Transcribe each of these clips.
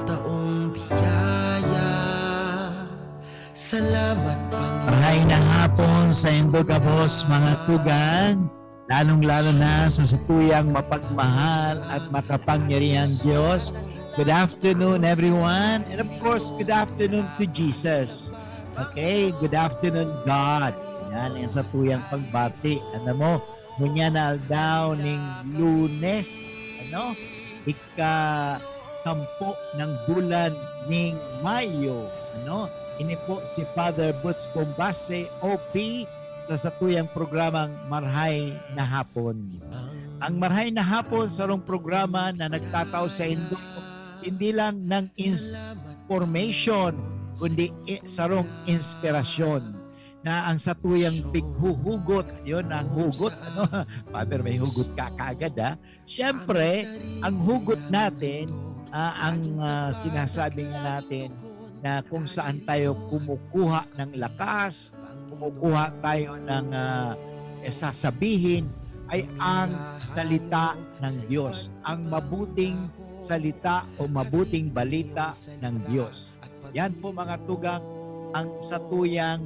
Taong biyaya, salamat Mahay na Panginoon. hapon sa Indogabos mga tugang, lalong-lalo na sa satuyang mapagmahal at makapangyarihang Diyos. Good afternoon everyone, and of course, good afternoon to Jesus. Okay, good afternoon God. Yan ang satuyang pagbati. Ano mo, ngunya na daw ning Lunes, ano? Ika-10 ng bulan ning Mayo, ano? Ini po si Father Butz Bombase, OP, sa satuyang programang Marhay na Hapon. Ang Marhay na Hapon sa rong programa na nagtataw sa Indo, hindi lang ng information, kundi sa rong inspirasyon na ang satuyang pighuhugot, yun ang hugot, ano? Father, may hugot ka kaagad, ha? Siyempre, ang hugot natin, ang sinasabi natin, na kung saan tayo kumukuha ng lakas, kumukuha tayo ng sasabihin, ay ang salita ng Diyos. Ang mabuting salita o mabuting balita ng Diyos. Yan po mga tugang ang satuyang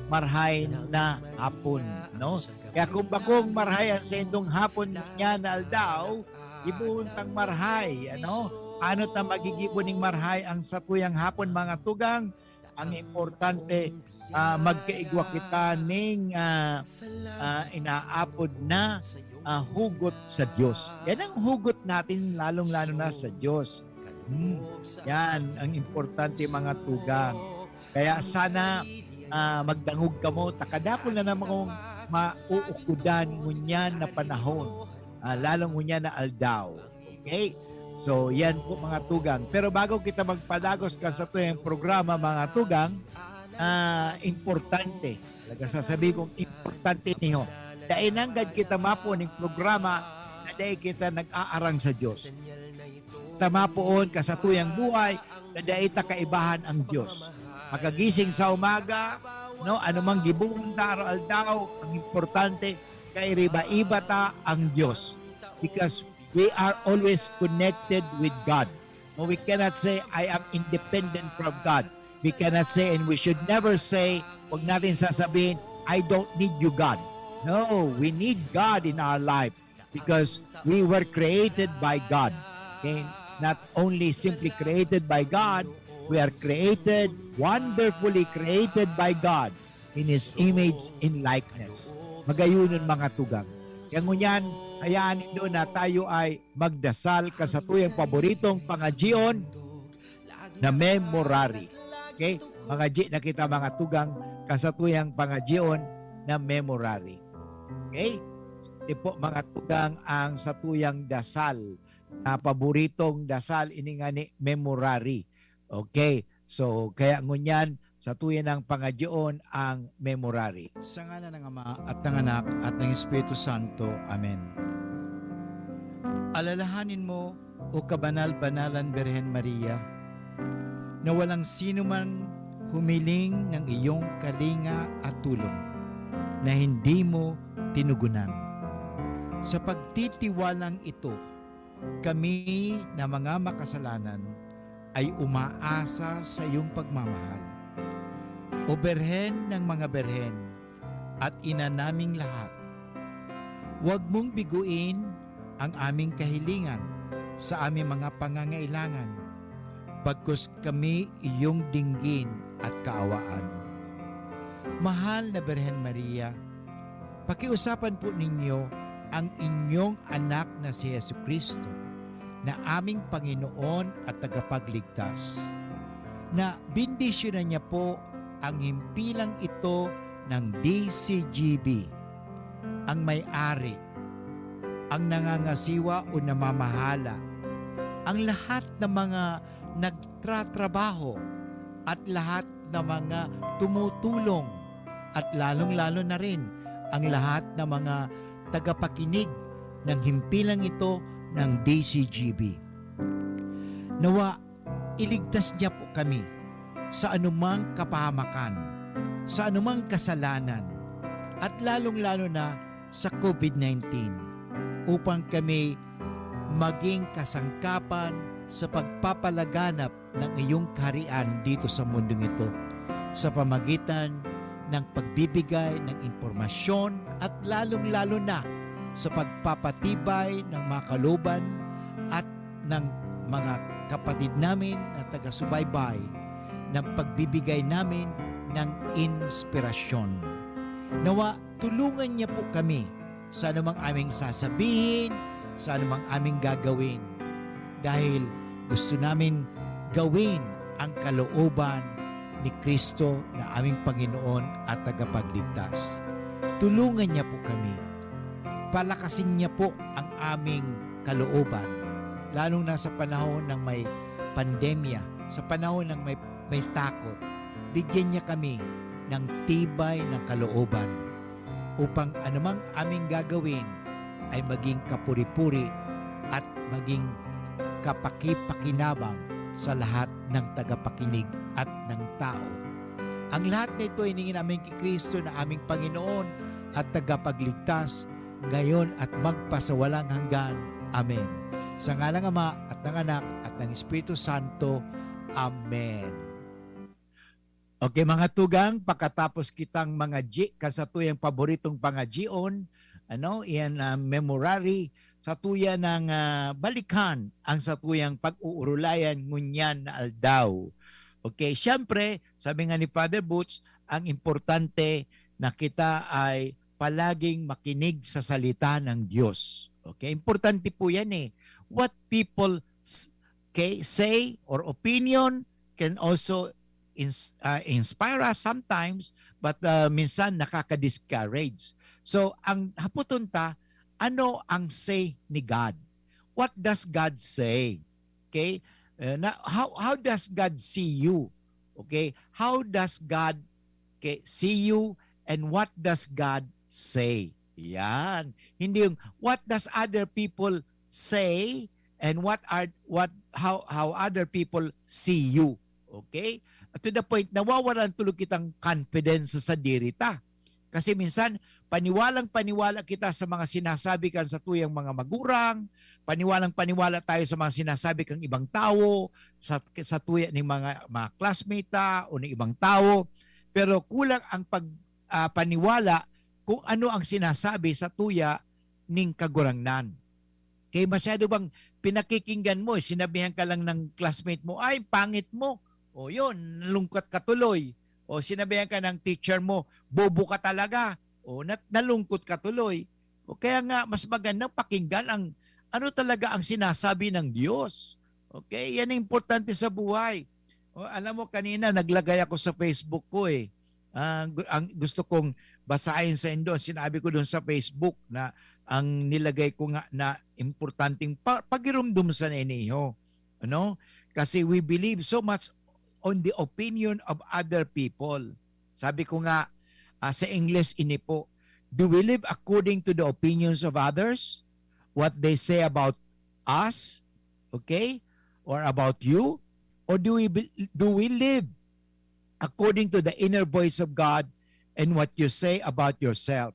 marhay na hapon. No? Kaya kung bakong marhay ang sendong hapon niya na aldaw, ibuuntang marhay. Ano? Ano ta magigiboning marhay ang satuyang hapon mga tugang? Ang importante magkaigwa kita ning inaapod na hugot sa Diyos. Yan ang hugot natin lalong-lalo na sa Diyos. Yan ang importante mga tugang. Kaya sana magdangog ka mo, takadapon na naman kong mauukudan ngunyan na panahon, lalong ngunyan na aldaw. Okay? So, yan po mga tugang. Pero bago kita magpadagos ka sa tuyang programa mga tugang, importante. Talaga sasabihin kong importante niyo. Dahil nanggad kita mapo ng programa na dahil kita nag-aarang sa Diyos. Tama poon ka sa tuyang buhay na dahil ta kaibahan ang Diyos. Makagising sa umaga, no, anumang gibong daro-aldaw, ang importante kay riba-iba ta ang Diyos. Because we are always connected with God. No, we cannot say, I am independent from God. We cannot say, and we should never say, huwag natin sasabihin, I don't need you, God. No, we need God in our life because we were created by God. Okay? Not only simply created by God, we are created, wonderfully created by God in His image and likeness. Magayunon mga tugang. Kaya ngunyan, hayaan nyo na tayo ay magdasal kasatuyang paboritong pangajion na memorary. Okay? Mga G na kita mga tugang kasatuyang pangajion na memorary. Okay? Ito po mga tugang ang satuyang dasal na paboritong dasal ini nga ni memorary. Okay? So, kaya ngunyan, satuyan ng pangajion ang memorary. Sa ngalan ng Ama at ng Anak at ng Espiritu Santo. Amen. Alalahanin mo, o kabanal-banalan Birhen Maria, na walang sino man humiling ng iyong kalinga at tulong na hindi mo tinugunan. Sa pagtitiwalang ito, kami na mga makasalanan ay umaasa sa iyong pagmamahal. O Birhen ng mga Birhen at ina naming lahat, huwag mong biguin ang aming kahilingan sa aming mga pangangailangan, bagkus kami iyong dinggin at kaawaan. Mahal na Birhen Maria, pakiusapan po ninyo ang inyong anak na si Jesucristo, na aming Panginoon at tagapagligtas, na bindisyonan niya po ang himpilang ito ng DCGB, ang may-ari, ang nangangasiwa o namamahala, ang lahat ng mga nagtratrabaho at lahat ng mga tumutulong at lalong-lalo na rin ang lahat ng mga tagapakinig ng himpilang ito ng DCGB. Nawa, iligtas niya po kami sa anumang kapahamakan, sa anumang kasalanan, at lalong-lalo na sa COVID-19 upang kami maging kasangkapan sa pagpapalaganap ng iyong kaharian dito sa mundong ito sa pamagitan ng pagbibigay ng impormasyon at lalong-lalo na sa pagpapatibay ng mga kalooban at ng mga kapatid namin na taga-subaybay ng pagbibigay namin ng inspirasyon. Nawa, tulungan niya po kami sa anumang aming sasabihin, sa anumang aming gagawin. Dahil gusto namin gawin ang kalooban ni Kristo na aming Panginoon at tagapagligtas. Tulungan niya po kami. Palakasin niya po ang aming kalooban. Lalong na sa panahon ng may pandemya, sa panahon ng may takot. Bigyan niya kami ng tibay ng kalooban upang anumang aming gagawin ay maging kapuri-puri at maging kapaki-pakinabang sa lahat ng tagapakinig at ng tao. Ang lahat na ito ay hiningin namin kay Kristo na aming Panginoon at tagapagligtas ngayon at magpasawalang hanggan. Amen. Sa ngalang Ama at ng Anak at ng Espiritu Santo. Amen. Okay mga tugang, pagkatapos kitang mga kasatuyang paboritong pangajion, iyan memorary, satuya ng balikan ang satuyang pag-uurulayan ngunyan na aldaw. Okay, siyempre, sabi nga ni Father Butch, ang importante na kita ay palaging makinig sa salita ng Diyos. Okay, importante po yan eh. What people say or opinion can also inspire us sometimes, but minsan nakaka-discourage. So, ang haputunta, ano ang say ni God? What does God say? Okay? How does God see you? Okay? How does God see you and what does God say? Yan. Hindi yung what does other people say and how other people see you. Okay? To the point, nawawalan tuloy kitang confidence sa dirita. Kasi minsan, paniwalang-paniwala kita sa mga sinasabi kan sa tuyang mga magurang, paniwalang-paniwala tayo sa mga sinasabi kang ibang tao, sa tuya ng mga classmate o ng ibang tao, pero kulang ang paniwala kung ano ang sinasabi sa tuya ning kagurangnan. Kaya masyado bang pinakikinggan mo, sinabihan ka lang ng classmate mo, ay, pangit mo. O yun, nalungkot ka tuloy. O sinabihan ka ng teacher mo, bobo ka talaga. O nalungkot ka tuloy. O kaya nga, mas magandang pakinggan ang ano talaga ang sinasabi ng Diyos. Okay? Yan ang importante sa buhay. O, alam mo, kanina naglagay ako sa Facebook ko eh. Ang gusto kong basahin sa inyo, sinabi ko doon sa Facebook na ang nilagay ko nga na importanteng pagirumdum sa ninyo. Ano? Kasi we believe so much on the opinion of other people. Sabi ko nga sa English ini po, do we live according to the opinions of others? What they say about us? Okay? Or about you? Or do we live according to the inner voice of God and what you say about yourself?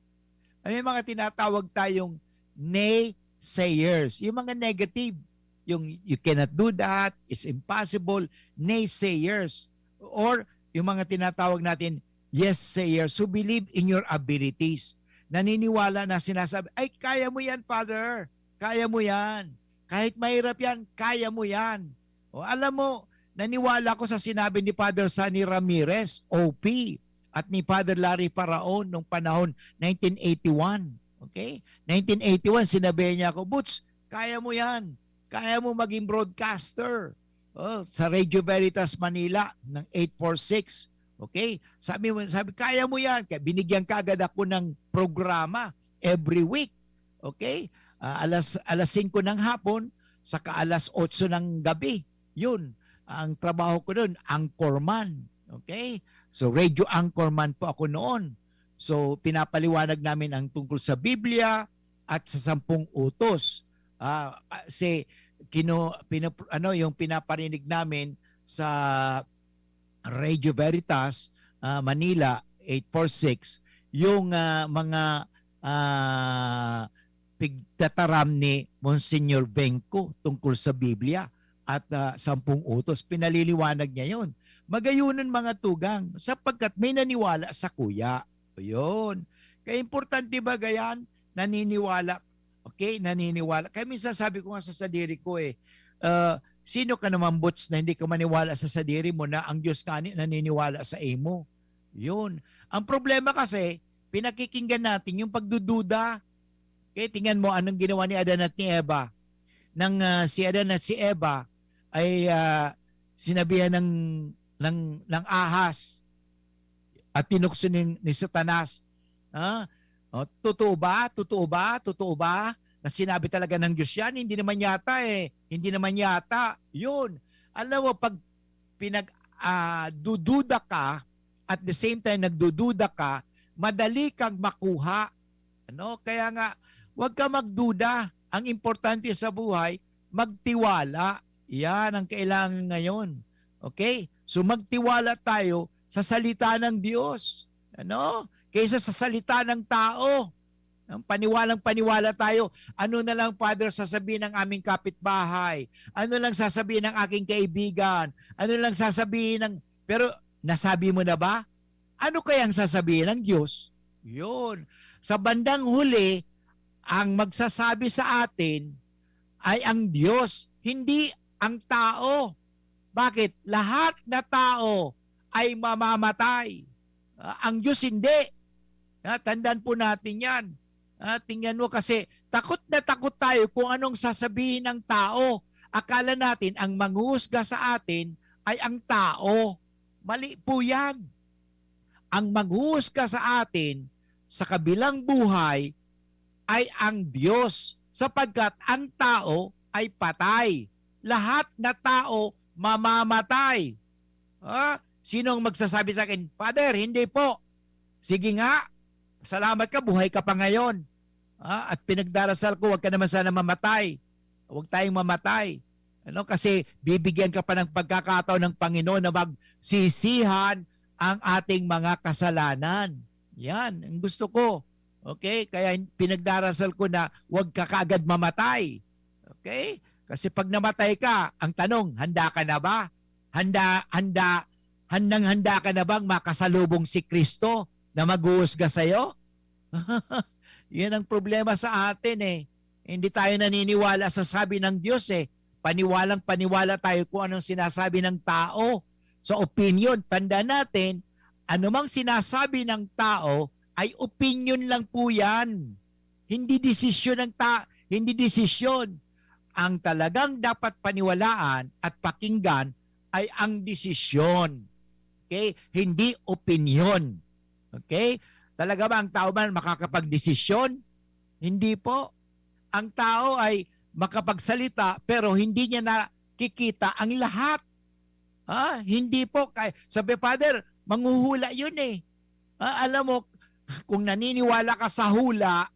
May mga tinatawag tayong naysayers, yung mga negative, yung you cannot do that, it's impossible, naysayers. Or yung mga tinatawag natin yes-sayers who believe in your abilities. Naniniwala na sinasabi, ay kaya mo yan, Father, kaya mo yan. Kahit mahirap yan, kaya mo yan. O alam mo, naniwala ko sa sinabi ni Father Sunny Ramirez, OP, at ni Father Larry Paraon noong panahon 1981. Okay? 1981, sinabi niya ako, Butch, kaya mo yan. Kaya mo maging broadcaster. Sa Radio Veritas Manila ng 846. Okay? Sabi, kaya mo yan. Kaya binigyan kagad ako ng programa every week. Okay? Alas 5 ng hapon, saka alas 8 ng gabi. Yun. Ang trabaho ko doon, anchorman. Okay? So, radio anchorman po ako noon. So, pinapaliwanag namin ang tungkol sa Biblia at sa 10 utos. Yung pinaparinig namin sa Radio Veritas Manila 846, yung mga pigtataram ni Monsignor Benko tungkol sa Biblia at 10 utos. Pinaliliwanag niya yon. Magayunan mga tugang sapagkat may naniwala sa kuya. O yun. Kaya importante ba gayan? Naniniwala. Okay? Naniniwala. Kaya minsan sabi ko nga sa sadiri ko sino ka naman bots na hindi ka maniwala sa sadiri mo na ang Diyos ka naniniwala sa imo? Yun. Ang problema kasi, pinakikinggan natin yung pagdududa. Okay? Tingnan mo anong ginawa ni Adan at ni Eva. Nang si Adan at si Eva ay sinabihan ng ahas at tinukso ni Satanas. Totoo ba? Totoo ba? Totoo ba? Na sinabi talaga ng Diyos yan? Hindi naman yata Hindi naman yata. Yun. Alam mo, pag dududa ka, at the same time nagdududa ka, madali kang makuha. Kaya nga, huwag ka magduda. Ang importante sa buhay, magtiwala. Yan ang kailangan ngayon. Okay? So magtiwala tayo sa salita ng Diyos. Kaysa sa salita ng tao. Paniwalang-paniwala tayo. Ano na lang, Father, sasabihin ng aming kapitbahay? Ano lang sasabihin ng aking kaibigan? Ano lang sasabihin ng... Pero nasabi mo na ba? Ano kayang sasabihin ng Diyos? Yun. Sa bandang huli, ang magsasabi sa atin ay ang Diyos, hindi ang tao. Bakit? Lahat na tao ay mamamatay. Ang Diyos hindi. Tandaan po natin yan. Tingnan mo kasi takot na takot tayo kung anong sasabihin ng tao. Akala natin ang manghuhusga sa atin ay ang tao. Mali po yan. Ang manghuhusga sa atin sa kabilang buhay ay ang Diyos sapagkat ang tao ay patay. Lahat na tao mamamatay. Sinong magsasabi sa akin, Father, hindi po. Sige nga, salamat ka, buhay ka pa ngayon. At pinagdarasal ko, huwag ka naman sana mamatay. Huwag tayong mamatay. Kasi bibigyan ka pa ng pagkakataon ng Panginoon na magsisihan ang ating mga kasalanan. Yan, ang gusto ko. Okay? Kaya pinagdarasal ko na huwag ka kaagad mamatay. Okay? Kasi pag namatay ka, ang tanong, handa ka na ba? Handang-handa ka na bang makasalubong si Kristo na maghuhusga sa'yo? Yan ang problema sa atin Hindi tayo naniniwala sa sabi ng Diyos Paniwalang paniwala tayo kung anong sinasabi ng tao. Sa opinion, tanda natin, anumang sinasabi ng tao ay opinion lang po yan. Hindi desisyon ng hindi desisyon. Ang talagang dapat paniwalaan at pakinggan ay ang desisyon. Okay? Hindi opinion. Okay? Talaga ba ang tao ba makakapagdesisyon? Hindi po. Ang tao ay makapagsalita pero hindi niya nakikita ang lahat. Hindi po. Sabi, Father, manghuhula yun alam mo, kung naniniwala ka sa hula,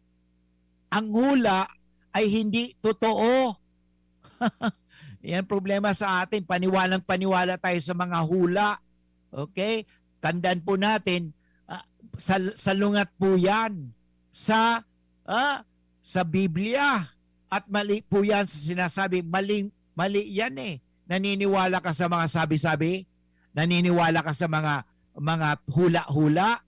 ang hula ay hindi totoo. Yan problema sa atin. Paniwalang-paniwala tayo sa mga hula. Okay? Tandaan po natin, salungat po yan sa Biblia. At mali po yan sa sinasabi. Mali yan Naniniwala ka sa mga sabi-sabi? Naniniwala ka sa mga hula-hula?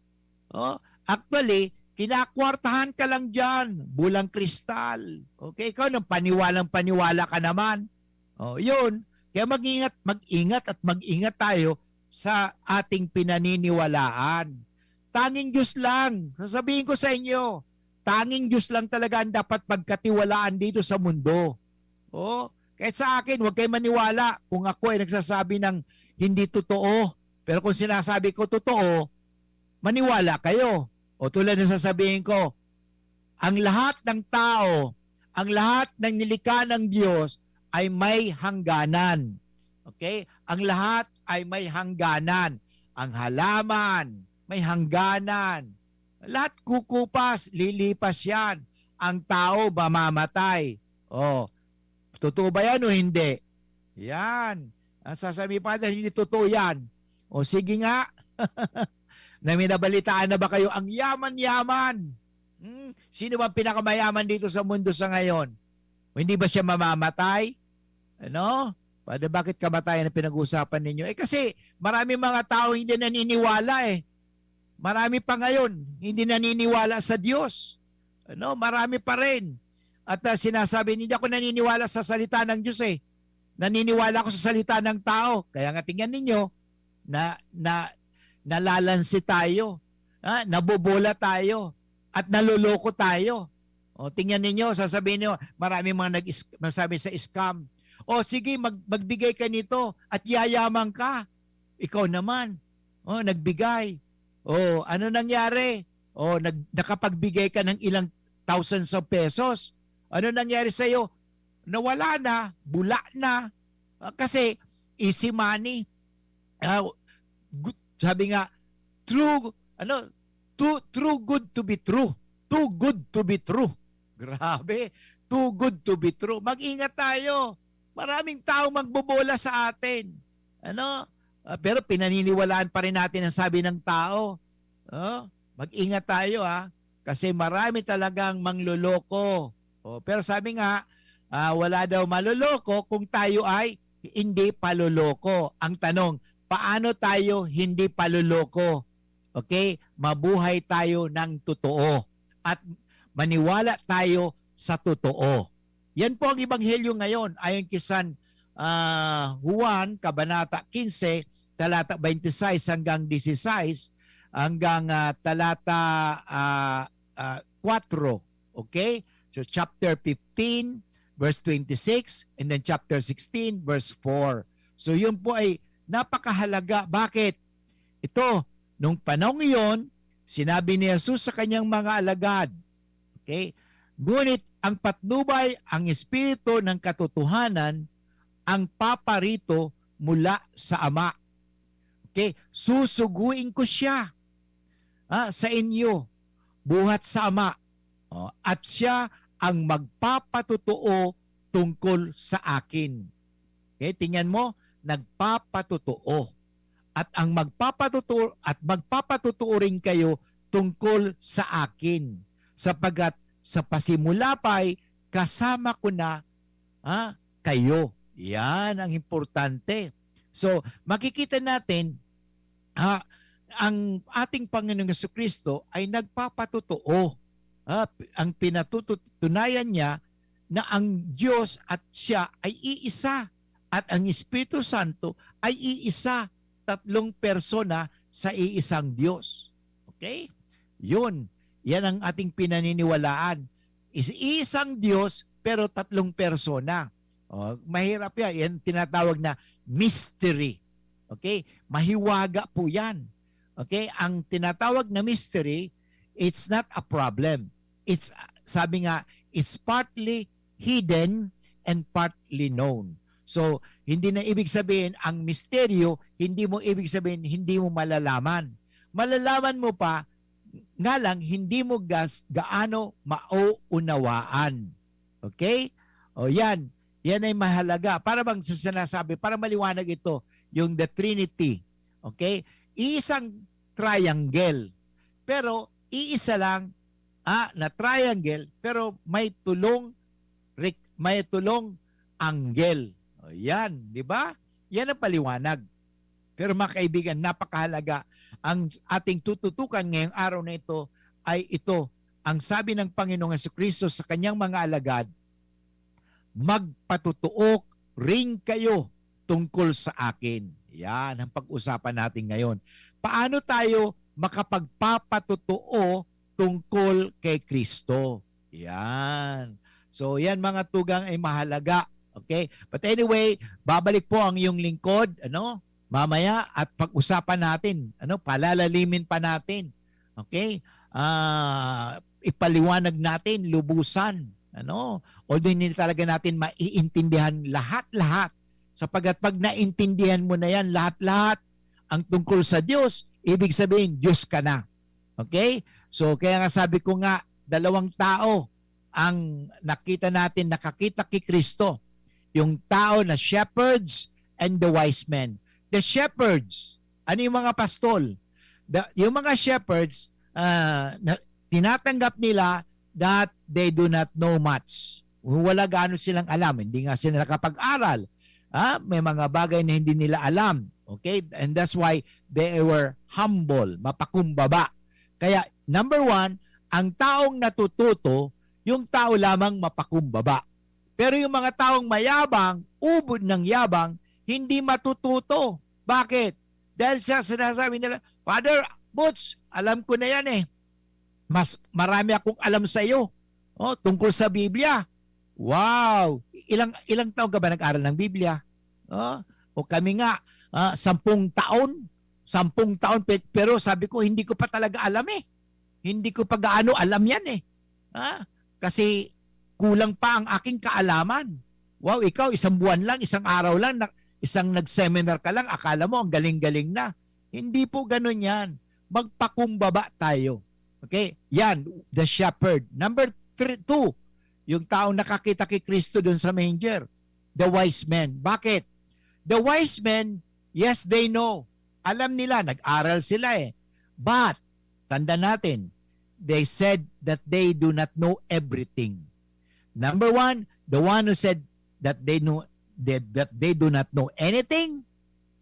Actually, kinakwartahan ka lang dyan. Bulang kristal. Okay? Ikaw nang paniwalang-paniwala ka naman. Yun. Kaya mag-ingat at mag-ingat tayo sa ating pinaniniwalaan. Tanging Diyos lang. Sasabihin ko sa inyo, tanging Diyos lang talaga ang dapat pagkatiwalaan dito sa mundo. Kahit sa akin, huwag kayo maniwala kung ako ay nagsasabi ng hindi totoo. Pero kung sinasabi ko totoo, maniwala kayo. Tulad ng sasabihin ko, ang lahat ng tao, ang lahat ng nilikha ng Diyos ay may hangganan. Okay? Ang lahat ay may hangganan. Ang halaman, may hangganan. Lahat kukupas, lilipas yan. Ang tao mamamatay. Totoo ba yan o hindi? Yan. Ang sasabi pa na hindi totoo yan. Sige nga. Na minabalitaan na ba kayo? Ang yaman-yaman. Sino ba pinakamayaman dito sa mundo sa ngayon? O hindi ba siya mamamatay? Ano? Bakit kamatayan ang pinag-uusapan ninyo? Kasi marami mga tao hindi naniniwala eh. Marami pa ngayon hindi naniniwala sa Diyos. Ano? Marami pa rin. At sinasabi, hindi ako naniniwala sa salita ng Diyos eh. Naniniwala ako sa salita ng tao. Kaya nga tingnan ninyo, nalalansi tayo. Nabobola tayo. At naluloko tayo. O, tingnan ninyo, sasabihin niyo, marami mga masabi sa scam. O sige, magbigay ka nito at yayaman ka. Ikaw naman, nagbigay. O, ano nangyari? O, nakapagbigay ka ng ilang thousands of pesos. Ano nangyari sa iyo? Nawala na, bula na. Kasi easy money. Sabi nga, too good to be true. Too good to be true. Grabe. Too good to be true. Mag-ingat tayo. Maraming tao magbobola sa atin. Pero pinaniniwalaan pa rin natin ang sabi ng tao. Mag-ingat tayo kasi marami talagang mangloloko. Pero sabi nga, wala daw maloloko kung tayo ay hindi paloloko. Ang tanong, paano tayo hindi paloloko? Okay? Mabuhay tayo ng totoo at maniwala tayo sa totoo. Yan po ang ebanghelyo ngayon ayon kay San Juan, Kabanata 15, talata 26 hanggang 16, hanggang talata 4. Okay? So chapter 15, verse 26, and then chapter 16, verse 4. So yun po ay napakahalaga. Bakit? Ito, nung panahon iyon, sinabi ni Jesus sa kanyang mga alagad, okay? Ngunit ang patnubay, ang espiritu ng katotohanan, ang paparito mula sa Ama. Okay? Susuguin ko siya sa inyo, buhat sa Ama. At siya ang magpapatotoo tungkol sa akin. Okay? Tingnan mo, nagpapatotoo. At ang magpapatotoo rin kayo tungkol sa akin. Sapagat sa pasimula pa'y kasama ko na kayo. Yan ang importante. So, makikita natin ang ating Panginoong Jesucristo ay nagpapatotoo. Ang pinatutunayan niya na ang Diyos at siya ay iisa. At ang Espiritu Santo ay iisa. 3 persona sa iisang Diyos. Okay? Yun. Yan ang ating pinaniniwalaan. Isang Diyos pero 3 persona. Mahirap yan. Yan tinatawag na mystery. Okay? Mahiwaga po yan. Okay? Ang tinatawag na mystery, it's not a problem. It's, sabi nga, it's partly hidden and partly known. So, hindi na ibig sabihin ang misteryo, hindi mo ibig sabihin hindi mo malalaman. Malalaman mo pa, nga lang hindi mo gaano mauunawaan. Okay? O yan, yan ay mahalaga. Para bang sinasabi, para maliwanag ito, yung the Trinity. Okay? Iisang triangle. Pero iisa lang na triangle, pero may tulong angle. Yan, di ba? Yan ang paliwanag. Pero mga kaibigan, napakahalaga. Ang ating tututukan ngayong araw na ito ay ito. Ang sabi ng Panginoong Jesucristo sa kanyang mga alagad, magpatutuok rin kayo tungkol sa akin. Yan ang pag-usapan natin ngayon. Paano tayo makapagpapatutuo tungkol kay Kristo? Yan. So yan mga tugang ay mahalaga. Okay? But anyway, babalik po ang iyong lingkod, mamaya at pag-usapan natin, palalalimin pa natin. Okay? Ipaliwanag natin lubusan, although hindi talaga natin maiintindihan lahat-lahat. Sapagat pag naintindihan mo na yan lahat-lahat ang tungkol sa Diyos, ibig sabihin Diyos ka na. Okay? So kaya nga sabi ko nga, 2 tao ang nakita natin, nakakita kay Kristo. Yung tao na shepherds and the wise men. The shepherds, ano yung mga pastol? Yung mga shepherds, tinatanggap nila that they do not know much. Wala gaano silang alam. Hindi nga sila nakapag-aral. May mga bagay na hindi nila alam. Okay? And that's why they were humble, mapakumbaba. Kaya, number one, ang taong natututo, yung tao lamang mapakumbaba. Pero yung mga taong mayabang, ubod ng yabang, hindi matututo. Bakit? Dahil siya sinasabi nila, Father Butch, alam ko na yan eh. Mas marami akong alam sa iyo tungkol sa Biblia. Wow! Ilang taon ka ba nag-aral ng Biblia? O kami nga, 10 taon. 10 taon, pero sabi ko, hindi ko pa talaga alam eh. Hindi ko pa gaano alam yan eh. Kasi kulang pa ang aking kaalaman. Wow, ikaw, 1 buwan lang, 1 araw lang, isang nag-seminar ka lang, akala mo ang galing-galing na. Hindi po ganun yan. Magpakumbaba tayo. Okay? Yan, the shepherd. Number 2, yung taong nakakita kay Kristo dun sa manger. The wise men. Bakit? The wise men, yes, they know. Alam nila, nag-aral sila eh. But, tanda natin, they said that they do not know everything. Number 1, the one who said that they do not know anything,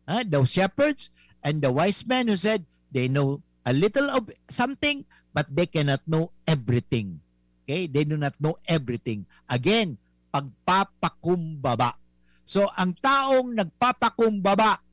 the shepherds, and the wise men who said they know a little of something, but they cannot know everything. Okay? They do not know everything. Again, pagpapakumbaba. So, ang taong nagpapakumbaba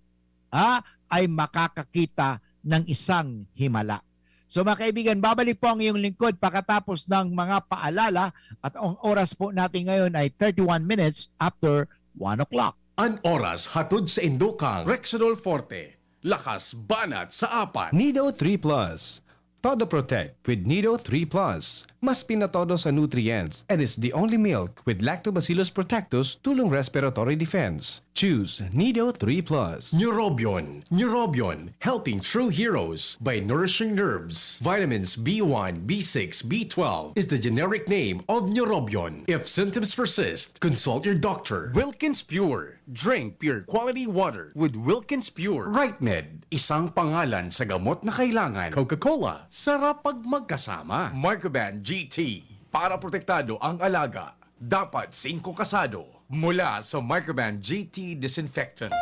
ay makakakita ng isang himala. So mga kaibigan, babalik po ang iyong lingkod pagkatapos ng mga paalala at ang oras po natin ngayon ay 31 minutes after 1 o'clock. An oras hatod sa Indokang Rexidol Forte. Lakas banat sa apat. Nido 3 Plus. Todo Protect with Nido 3 Plus. Mas pinatodo sa nutrients and is the only milk with Lactobacillus protectus tulong respiratory defense. Choose Nido 3 Plus. Neurobion. Neurobion. Helping true heroes by nourishing nerves. Vitamins B1, B6, B12 is the generic name of Neurobion. If symptoms persist, consult your doctor. Wilkins Pure. Drink pure quality water with Wilkins Pure. RightMed. Isang pangalan sa gamot na kailangan. Coca-Cola. Sarap pag magkasama. Microban GT. Para protektado ang alaga. Dapat 5 kasado. Mula sa Microban GT Disinfectant.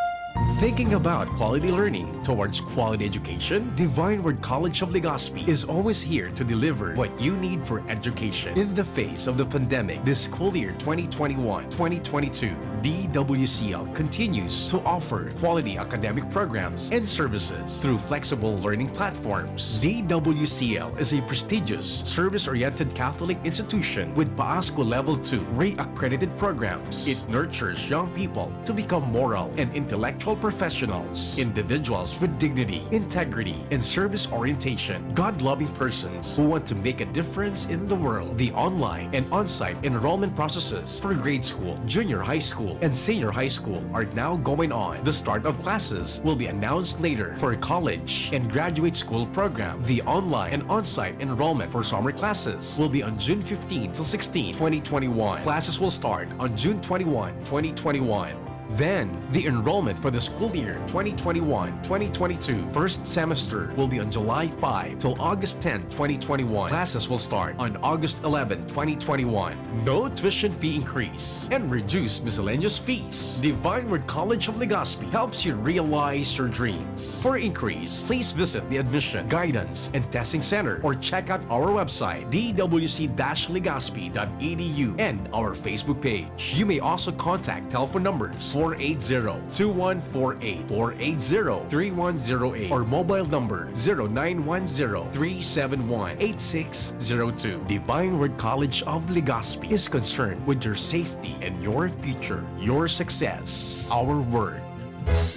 Thinking about quality learning towards quality education? Divine Word College of Legazpi is always here to deliver what you need for education. In the face of the pandemic, this school year 2021-2022, DWCL continues to offer quality academic programs and services through flexible learning platforms. DWCL is a prestigious, service-oriented Catholic institution with PAASCO Level 2 RAE-accredited programs. It nurtures young people to become moral and intellectual professionals, individuals with dignity, integrity, and service orientation, God-loving persons who want to make a difference in the world. The online and on-site enrollment processes for grade school, junior high school, and senior high school are now going on. The start of classes will be announced later. For college and graduate school program, the online and on-site enrollment for summer classes will be on June 15 to 16, 2021. Classes will start on June 21, 2021. Then, the enrollment for the school year 2021-2022 first semester will be on July 5 till August 10, 2021. Classes will start on August 11, 2021. No tuition fee increase and reduced miscellaneous fees. Divine Word College of Legazpi helps you realize your dreams. For increase, please visit the Admission, Guidance, and Testing Center or check out our website dwc-legazpi.edu and our Facebook page. You may also contact telephone numbers 480-2148, 480-3108, or mobile number 0910-371-8602. Divine Word College of Legazpi is concerned with your safety and your future, your success, our word.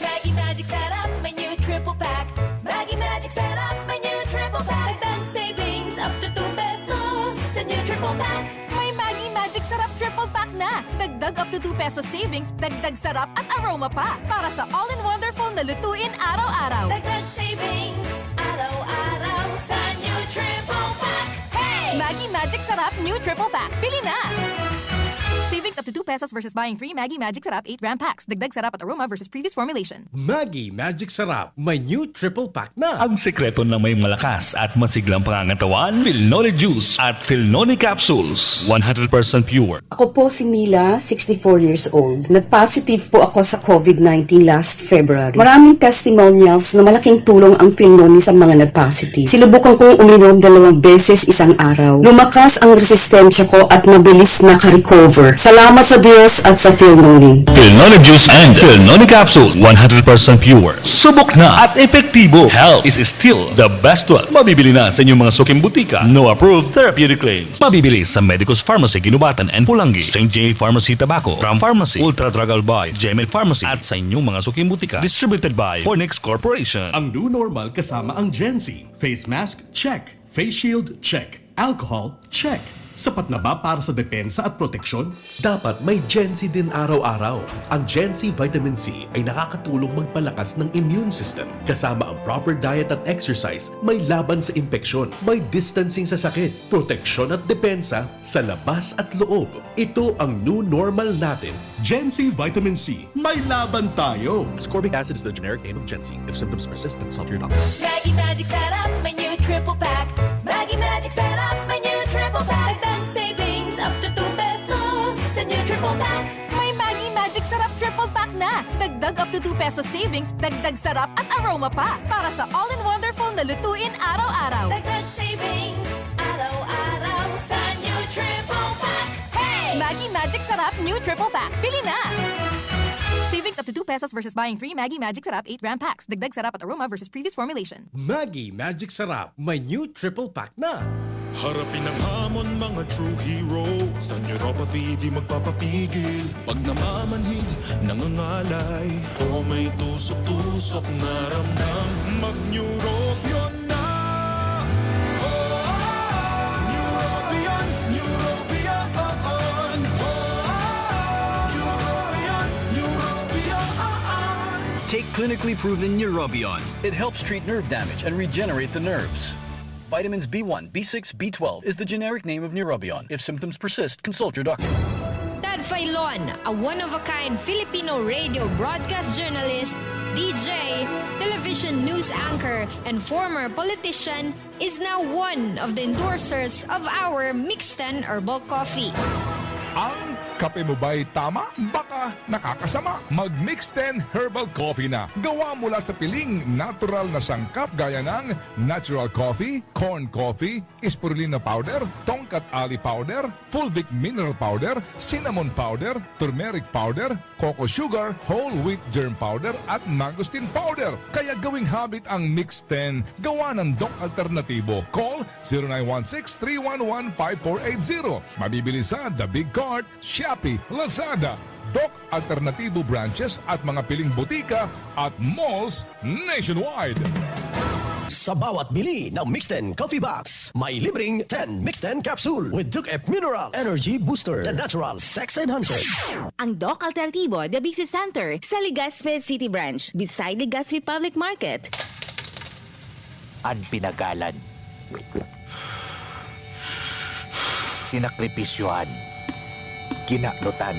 Maggie Magic Setup, my new triple pack. Maggie Magic Setup, my new triple pack. Dagdag savings up to 2 pesos sa new triple pack. May Maggie Magic Sarap Triple Pack na! Dagdag up to 2 pesos savings, dagdag sarap at aroma pa para sa all-in-wonderful na lutuin araw-araw. Dagdag savings araw-araw sa new triple pack. Hey! Maggie Magic Sarap New Triple Pack. Pili na! Savings up to 2 pesos versus buying 3 Maggie Magic Sarap 8-gram packs. Dagdag sarap at aroma versus previous formulation. Maggie Magic Sarap, may new triple pack na. Ang sekreto ng may malakas at masiglang pangangatawan, Philnoni Juice at Philnoni Capsules. 100% pure. Ako po si Mila, 64 years old. Nag-positive po ako sa COVID-19 last February. Maraming testimonials na malaking tulong ang Philnoni sa mga nag-positive. Sinubukan kong uminom 2 beses isang araw. Lumakas ang resistensya ko at mabilis naka-recover. Salamat sa Diyos at sa Philnoni. Philnoni Juice and Philnoni Capsule. 100% pure. Subok na at epektibo. Health is still the best one. Mabibili na sa inyong mga suking butika. No approved therapeutic claims. Mabibili sa Medicus Pharmacy, Ginubatan and Pulangi. St. J. Pharmacy, Tabaco. Ram Pharmacy. Ultra Drug Albay. Gemet Pharmacy. At sa inyong mga suking butika. Distributed by Fornix Corporation. Ang new normal kasama ang Gen-Z. Face mask, check. Face shield, check. Alcohol, check. Sapat na ba para sa depensa at proteksyon? Dapat may Gen-Z din araw-araw. Ang Gen-Z Vitamin C ay nakakatulong magpalakas ng immune system. Kasama ang proper diet at exercise, may laban sa impeksyon, may distancing sa sakit, proteksyon at depensa sa labas at loob. Ito ang new normal natin. Gen-Z Vitamin C. May laban tayo! Ascorbic acid is the generic name of Gen-Z. If symptoms persist, consult your doctor. Maggie Magic Sarap, my new triple pack. Maggie Magic Sarap, my new triple pack. Dagdag savings up to 2 pesos sa new triple pack. May Maggie Magic Sarap Triple Pack na! Dagdag up to 2 pesos savings, dagdag sarap at aroma pa! Para sa all-in-wonderful na lutuin araw-araw. Dagdag savings araw-araw sa new triple pack. Hey! Maggie Magic Sarap New Triple Pack. Pili na! Savings up to 2 pesos versus buying 3 Maggie Magic Sarap 8-gram packs. Dagdag sarap at aroma versus previous formulation. Maggie Magic Sarap, may new triple pack na. Harapin ang hamon mga true hero. Sa neuropathy di magpapapigil. Pag namamanhid, nangangalay, o may tusok-tusok na ramdam, mag-neurobion na. Neurobion, neurobion, neurobion, neurobion. Take clinically proven Neurobion. It helps treat nerve damage and regenerate the nerves. Vitamins B1, B6, B12 is the generic name of Neurobion. If symptoms persist, consult your doctor. Tad Failon, a one-of-a-kind Filipino radio broadcast journalist, DJ, television news anchor, and former politician, is now one of the endorsers of our Mixten Herbal Coffee. Ang kape mo ba'y tama? Baka nakakasama. Mag-Mixten Herbal Coffee na. Gawa mula sa piling natural na sangkap gaya ng natural coffee, corn coffee, spirulina powder, tongkat ali powder, fulvic mineral powder, cinnamon powder, turmeric powder, cocoa sugar, whole wheat germ powder, at mangosteen powder. Kaya gawing habit ang Mixten. Gawa ng Doc Alternatibo. Call 0916-311-5480. Mabibili sa The Big Cart, Shopee, Lazada, Doc Alternatibo branches at mga piling butika at malls nationwide. Sa bawat bili ng Mixten Coffee Box, may libreng 10 Mixten Capsule with Duke F Mineral Energy Booster, the natural sex enhancer. Ang Doc Alternativo Diabetes Center sa Legazpi City Branch, beside Legazpi Public Market. Ang pinagalan, sinakripisyohan, ginaklutan,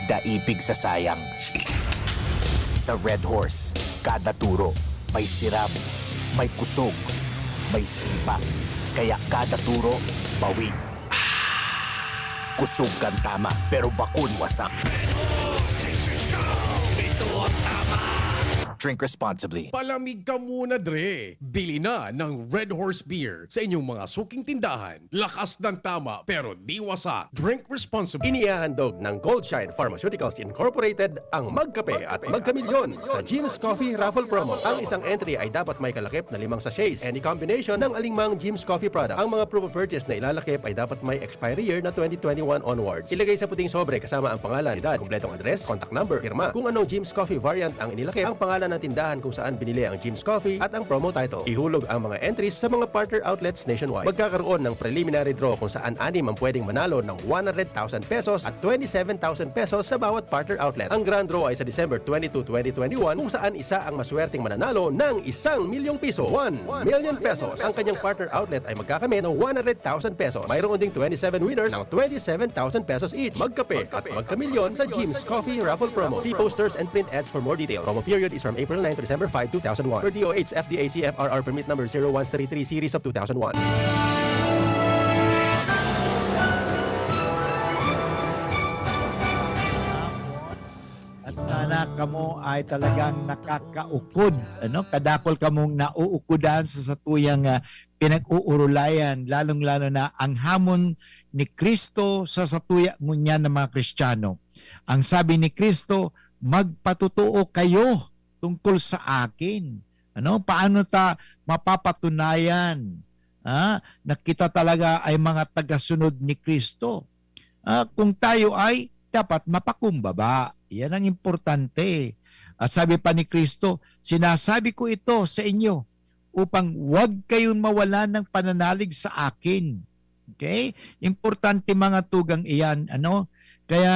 daibig sa sayang. Sa Red Horse, kada turo, may siram, may kusog, may sipa. Kaya kada turo, bawig. Kusog kan tama, pero bakun wasak. Ito ang tama. Drink responsibly. Palamig ka muna, Dre. Bili na ng Red Horse Beer sa inyong mga suking tindahan. Lakas ng tama pero di wasak. Drink responsibly. Inihahandog ng Goldshine Pharmaceuticals Incorporated ang Magkape at Magkamilyon sa Jim's Coffee Raffle Promo. Ang isang entry ay dapat may kalakip na 5 sachets. Any combination ng alingmang Jim's Coffee products. Ang mga proof of purchase na ilalakip ay dapat may expiry year na 2021 onwards. Ilagay sa puting sobre kasama ang pangalan, edad, kumpletong address, contact number, firma. Kung anong Jim's Coffee variant ang inilakip, ang pangalan ng tindahan kung saan binili ang Jim's Coffee at ang promo title. Ihulog ang mga entries sa mga partner outlets nationwide. Magkakaroon ng preliminary draw kung saan 6 ang pwedeng manalo ng 100,000 pesos at 27,000 pesos sa bawat partner outlet. Ang grand draw ay sa December 22, 2021 kung saan isa ang maswerteng mananalo ng 1 milyong piso. 1 million pesos. Ang kanyang partner outlet ay magkakamit ng 100,000 pesos. Mayroon ding 27 winners ng 27,000 pesos each. Magkape at magkamilyon sa Jim's Coffee Raffle Promo. See posters and print ads for more details. Promo period is from April 9 to December 5, 2001. Per DOH FDA CFRR permit number 0133 series of 2001. At sana kamo ay talagang nakakaukod. Kadakol kamong nauukudan sa satuyang pinag-uurulayan, lalong-lalo na ang hamon ni Kristo sa satuya ngunyan ng mga Kristiyano. Ang sabi ni Kristo, magpatutuo kayo tungkol sa akin. Paano ta mapapatunayan na kita talaga ay mga tagasunod ni Kristo? Kung tayo ay dapat mapakumbaba. Yan ang importante. At sabi pa ni Kristo, sinasabi ko ito sa inyo upang huwag kayong mawalan ng pananalig sa akin. Okay? Importante mga tugang iyan. Kaya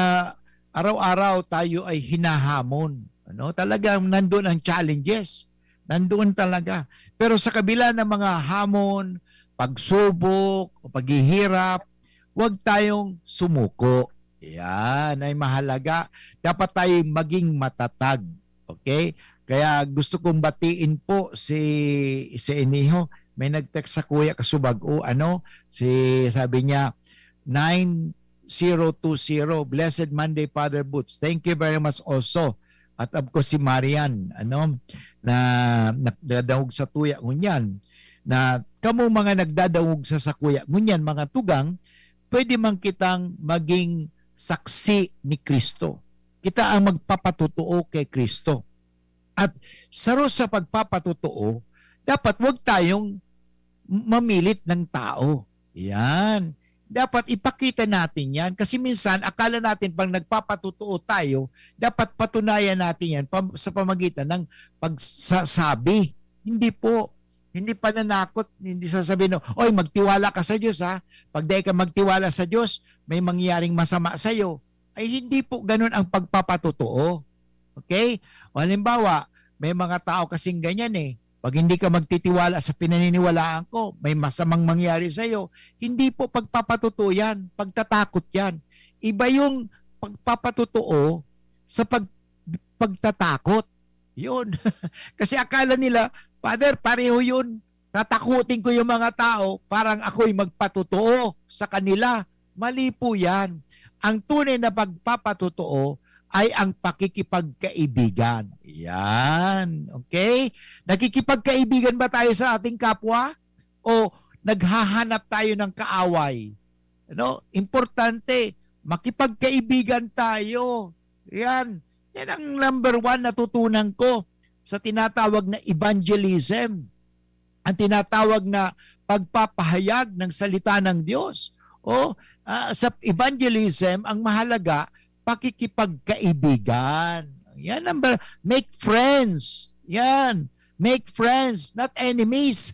araw-araw tayo ay hinahamon. Talagang nandoon ang challenges. Nandoon talaga. Pero sa kabila ng mga hamon, pagsubok, paghihirap, huwag tayong sumuko. Yan ay mahalaga. Dapat tayo maging matatag. Okay? Kaya gusto kong batiin po si Iniho. May nag-text sa Kuya Kasubag. Sabi niya, 9020, Blessed Monday, Father Boots. Thank you very much also. At of course si Marian, na nagdadahog sa tuya ngunyan. Na kamo mga nagdadahog sa sakuya ngunyan, mga tugang, pwede man kitang maging saksi ni Kristo. Kita ang magpapatutuo kay Kristo. At sa pagpapatutuo, dapat wag tayong mamilit ng tao. Yan. Dapat ipakita natin yan. Kasi minsan, akala natin pag nagpapatutuo tayo, dapat patunayan natin yan sa pamagitan ng pagsasabi. Hindi po. Hindi pananakot. Hindi sasabihin, oy, magtiwala ka sa Diyos ha. Pag di ka magtiwala sa Diyos, may mangyaring masama sa iyo. Ay hindi po ganun ang pagpapatutuo. Okay? O halimbawa, may mga tao kasing ganyan eh. Pag hindi ka magtitiwala sa pinaniniwalaan ko, may masamang mangyari sa iyo. Hindi po pagpapatutuo yan. Pagtatakot yan. Iba yung pagpapatutuo sa pagtatakot. Yun. Kasi akala nila, Father, pareho yun. Tatakutin ko yung mga tao, parang ako'y magpatutuo sa kanila. Mali po yan. Ang tunay na pagpapatutuo ay ang pakikipagkaibigan. Yan. Okay? Nakikipagkaibigan ba tayo sa ating kapwa? O naghahanap tayo ng kaaway? Importante, makipagkaibigan tayo. Yan. Yan ang number 1 na natutunan ko sa tinatawag na evangelism. Ang tinatawag na pagpapahayag ng salita ng Diyos. Sa evangelism, ang mahalaga, pakikipagkaibigan. Yan, make friends. Yan. Make friends, not enemies.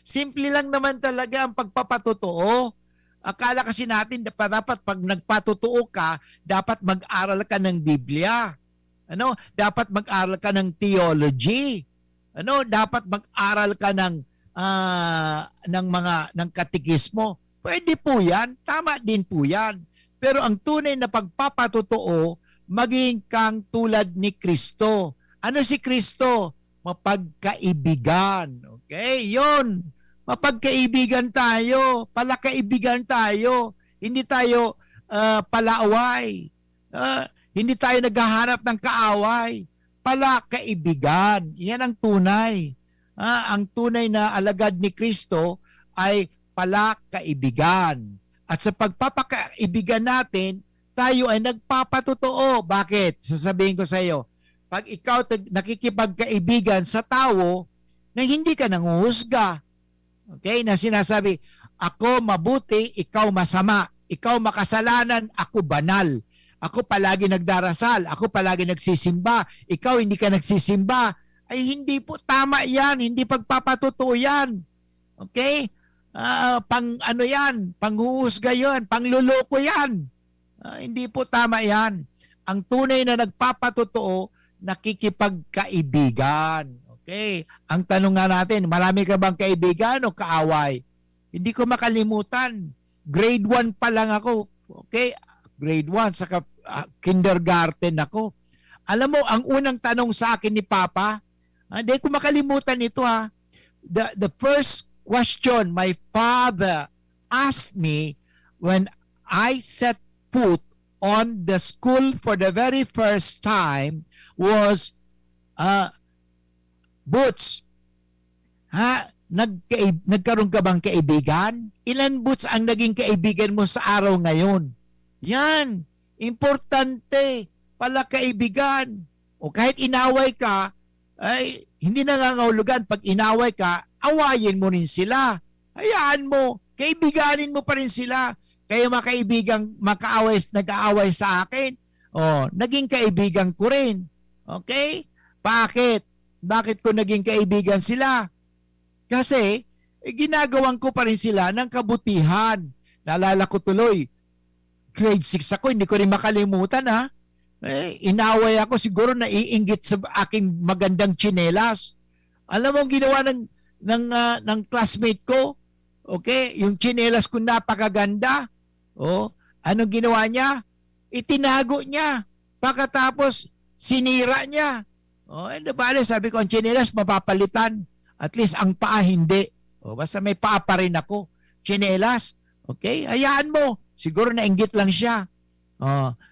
Simple lang naman talaga ang pagpapatutuo. Akala kasi natin dapat pag nagpatutuo ka, dapat mag-aral ka ng Biblia. Dapat mag-aral ka ng theology. Dapat mag-aral ka ng katekismo. Pwede po 'yan, tama din po 'yan. Pero ang tunay na pagpapatutuo, maging kang tulad ni Kristo. Ano si Kristo? Mapagkaibigan. Okay? 'Yon. Mapagkaibigan tayo, palakaibigan tayo. Hindi tayo palaaway. Hindi tayo naghahanap ng kaaway. Palakaibigan. Yan ang tunay. Ang tunay na alagad ni Kristo ay palakaibigan. At sa pagpapakaibigan natin, tayo ay nagpapatutuo. Bakit? Sasabihin ko sa iyo, pag ikaw nakikipagkaibigan sa tao na hindi ka nanguhusga, okay, na sinasabi, ako mabuti, ikaw masama. Ikaw makasalanan, ako banal. ako palagi nagdarasal, ako palagi nagsisimba, ikaw hindi ka nagsisimba, ay hindi po tama yan, hindi pagpapatotoo yan. Okay? Ano yan, panghuhusga yan, pangluloko yan. Hindi po tama yan. Ang tunay na nagpapatotoo, nakikipagkaibigan. Okay? Ang tanong nga natin, marami ka bang kaibigan o kaaway? Hindi ko makalimutan. Grade 1 pa lang ako. Okay? Grade 1, saka kindergarten ako. Alam mo, ang unang tanong sa akin ni Papa, hindi ko makalimutan ito ha. The first question my father asked me when I set foot on the school for the very first time was, Boots, nagkaroon ka bang kaibigan? Ilan, Boots, ang naging kaibigan mo sa araw ngayon? Yan, importante pala kaibigan. O kahit inaway ka, ay hindi nangangahulugan. Pag inaway ka, awayin mo rin sila. Hayaan mo, kaibiganin mo pa rin sila. Kaya mga kaibigang nag-aaway sa akin, naging kaibigan ko rin. Okay? Bakit? Bakit ko naging kaibigan sila? Kasi, ginagawan ko pa rin sila ng kabutihan. Naalala ko tuloy, grade 6 ako, hindi ko rin makalimutan ha. Inaway ako, siguro naiinggit sa aking magandang tsinelas. Alam mo ang ginawa ng classmate ko? Okay, yung tsinelas ko napakaganda. Anong ginawa niya? Itinago niya. Pagkatapos, sinira niya. Bale, sabi ko, ang tsinelas mapapalitan. At least ang paa hindi. Basta may paa pa rin ako. Tsinelas. Okay, hayaan mo. Siguro nainggit lang siya.